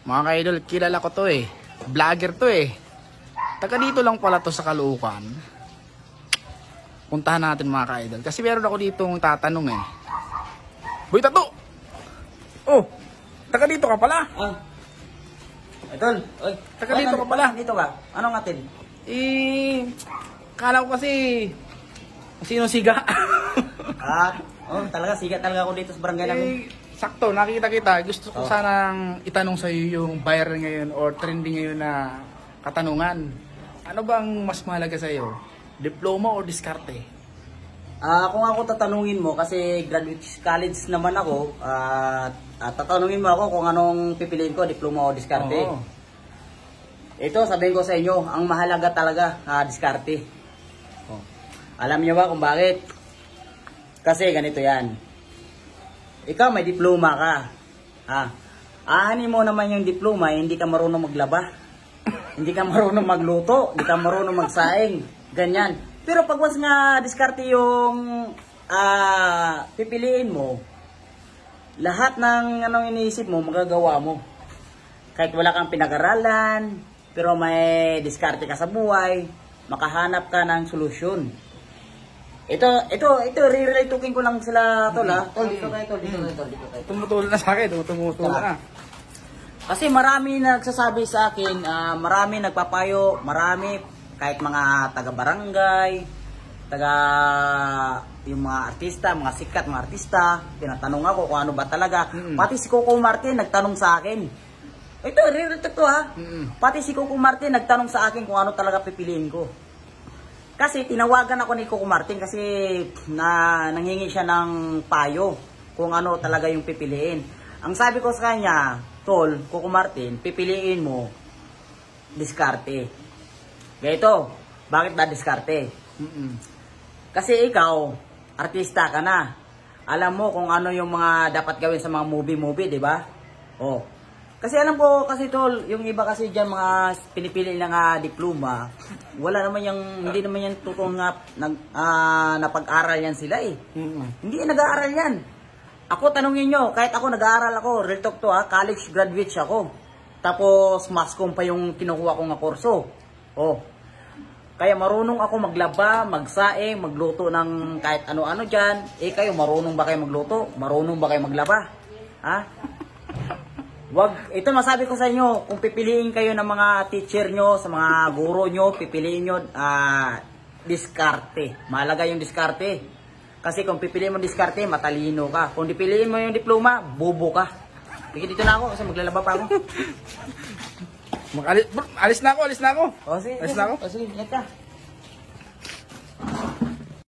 Mga ka-idol, kilala ko to eh. Vlogger to eh. Taga dito lang pala to sa Caloocan. Puntahan natin mga ka-idol. Kasi meron ako ditong tatanong eh. Boy Tato! Oh! Taga dito ka pala! Ah. Idol! Oy! Taga dito ka pala! Dito ka? Anong atin? Kala ko kasi sino siga. Talaga siga talaga ako dito sa barangay namin. Sakto, nakita kita. Gusto ko sanang itanong sa iyo yung viral ngayon or trending ngayon na katanungan. Ano bang mas mahalaga sa iyo? Diploma o diskarte? Kung ako tatanungin mo, kasi graduate college naman ako, tatanungin mo ako kung anong pipiliin ko, diploma o diskarte. Oo. Ito, sabihin ko sa inyo, ang mahalaga talaga, diskarte. Alam niyo ba kung bakit? Kasi ganito yan. Ikaw may diploma ka. Aanin mo naman yung diploma, hindi ka marunong maglaba. Hindi ka marunong magluto, hindi ka marunong magsaing. Ganyan. Pero pag was nga diskarte yung pipiliin mo, lahat ng anong iniisip mo, magagawa mo. Kahit wala kang pinag-aralan, pero may diskarte ka sa buhay, makahanap ka ng solusyon. Ito, re-relatukin ko lang sila, tol, ha? Tol, dito kayo. Tumutulong na sa akin, tumutulong na. Kasi marami nagsasabi sa akin, marami nagpapayo, marami, kahit mga taga-barangay, yung mga artista, mga sikat, mga artista, tinatanong ako kung ano ba talaga. Pati si Coco Martin nagtanong sa akin. Ito, re-relatuk to, ha? Pati si Coco Martin nagtanong sa akin kung ano talaga pipiliin ko. Kasi tinawagan ako ni Coco Martin kasi nanghingi siya ng payo kung ano talaga yung pipiliin. Ang sabi ko sa kanya, Tol, Coco Martin, pipiliin mo diskarte. Ganito, bakit ba diskarte? Kasi ikaw, artista ka na. Alam mo kung ano yung mga dapat gawin sa mga movie, di ba? Kasi alam ko kasi tol, yung iba kasi diyan mga pinipili lang diploma, wala naman hindi naman yan totoong napag-aral yan sila eh. Hindi nag-aaral yan. Ako tanungin nyo, kahit ako nag-aaral ako, real talk to college graduate ako. Tapos mascom pa yung kinukuha ko nga kurso. Kaya marunong ako maglaba, magsaing, magluto ng kahit ano-ano dyan. Kayo, marunong ba kayo magluto? Marunong ba kayo maglaba? Ito masabi ko sa inyo, kung pipiliin kayo ng mga teacher nyo, sa mga guro nyo, pipiliin nyo diskarte. Mahalaga yung diskarte. Kasi kung pipiliin mo diskarte, matalino ka. Kung pipiliin mo yung diploma, bobo ka. Sige, dito na ako kasi maglalaba pa ako. Alis na ako. Sige, Alis na ako. Sige, ingat ka.